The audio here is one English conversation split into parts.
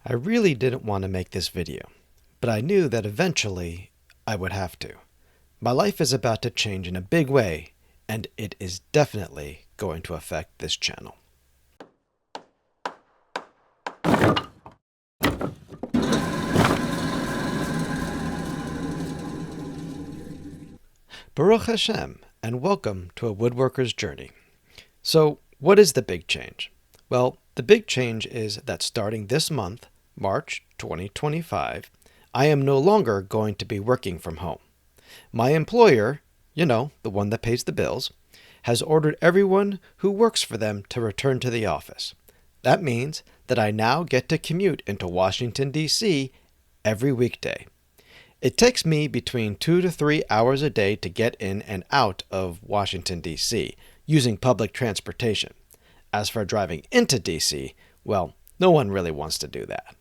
I really didn't want to make this video, but I knew that eventually I would have to. My life is about to change in a big way, and it is definitely going to affect this channel. Baruch Hashem, and welcome to A Woodworker's Journey. So, what is the big change? Well, the big change is that starting this month, March 2025, I am no longer going to be working from home. My employer, the one that pays the bills, has ordered everyone who works for them to return to the office. That means that I now get to commute into Washington, D.C. every weekday. It takes me between 2 to 3 hours a day to get in and out of Washington, D.C., using public transportation. As for driving into D.C., well, no one really wants to do that.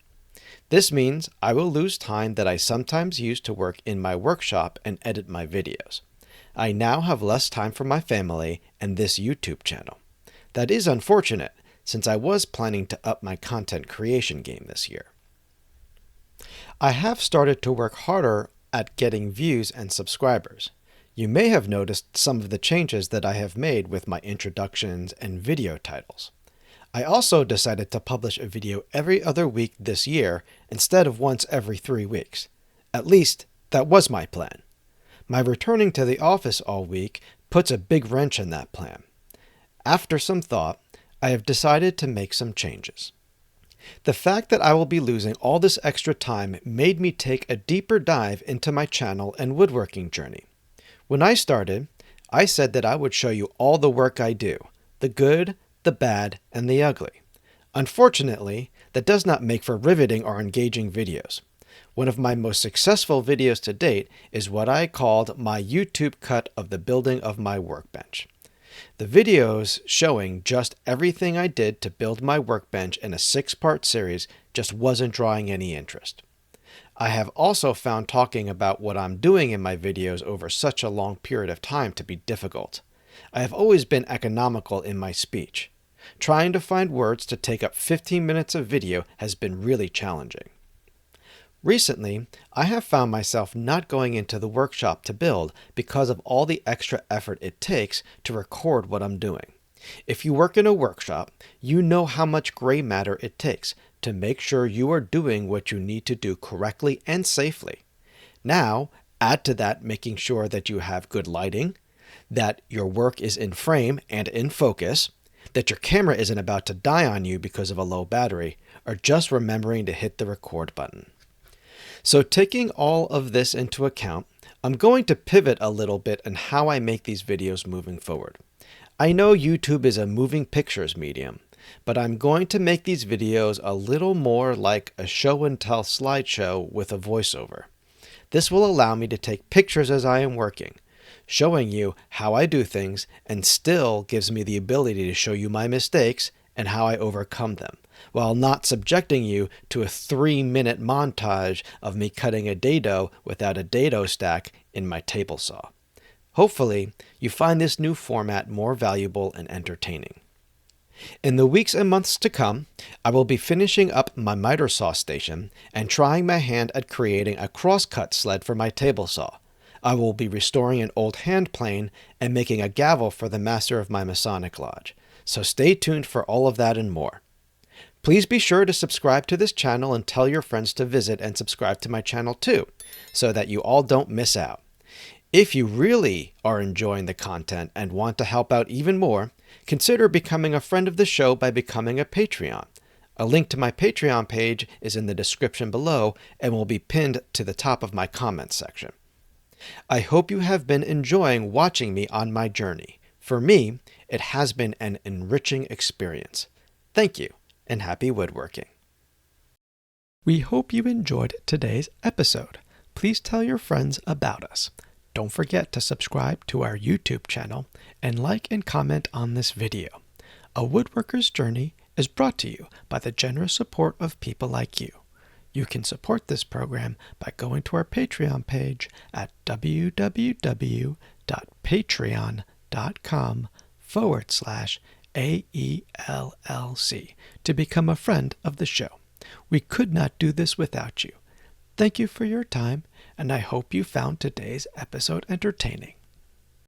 This means I will lose time that I sometimes use to work in my workshop and edit my videos. I now have less time for my family and this YouTube channel. That is unfortunate, since I was planning to up my content creation game this year. I have started to work harder at getting views and subscribers. You may have noticed some of the changes that I have made with my introductions and video titles. I also decided to publish a video every other week this year instead of once every 3 weeks. At least, that was my plan. My returning to the office all week puts a big wrench in that plan. After some thought, I have decided to make some changes. The fact that I will be losing all this extra time made me take a deeper dive into my channel and woodworking journey. When I started, I said that I would show you all the work I do, the good, the bad, and the ugly. Unfortunately, that does not make for riveting or engaging videos. One of my most successful videos to date is what I called my YouTube cut of the building of my workbench. The videos showing just everything I did to build my workbench in a 6-part series just wasn't drawing any interest. I have also found talking about what I'm doing in my videos over such a long period of time to be difficult. I have always been economical in my speech. Trying to find words to take up 15 minutes of video has been really challenging. Recently, I have found myself not going into the workshop to build because of all the extra effort it takes to record what I'm doing. If you work in a workshop, you know how much gray matter it takes to make sure you are doing what you need to do correctly and safely. Now, add to that making sure that you have good lighting, that your work is in frame and in focus, that your camera isn't about to die on you because of a low battery, or just remembering to hit the record button. So taking all of this into account, I'm going to pivot a little bit in how I make these videos moving forward. I know YouTube is a moving pictures medium, but I'm going to make these videos a little more like a show and tell slideshow with a voiceover. This will allow me to take pictures as I am working, showing you how I do things, and still gives me the ability to show you my mistakes and how I overcome them, while not subjecting you to a 3-minute montage of me cutting a dado without a dado stack in my table saw. Hopefully, you find this new format more valuable and entertaining. In the weeks and months to come, I will be finishing up my miter saw station and trying my hand at creating a crosscut sled for my table saw. I will be restoring an old hand plane and making a gavel for the master of my Masonic Lodge. So stay tuned for all of that and more. Please be sure to subscribe to this channel and tell your friends to visit and subscribe to my channel too, so that you all don't miss out. If you really are enjoying the content and want to help out even more, consider becoming a friend of the show by becoming a Patreon. A link to my Patreon page is in the description below and will be pinned to the top of my comments section. I hope you have been enjoying watching me on my journey. For me, it has been an enriching experience. Thank you, and happy woodworking. We hope you enjoyed today's episode. Please tell your friends about us. Don't forget to subscribe to our YouTube channel and like and comment on this video. A Woodworker's Journey is brought to you by the generous support of people like you. You can support this program by going to our Patreon page at www.patreon.com/AELLC to become a friend of the show. We could not do this without you. Thank you for your time, and I hope you found today's episode entertaining.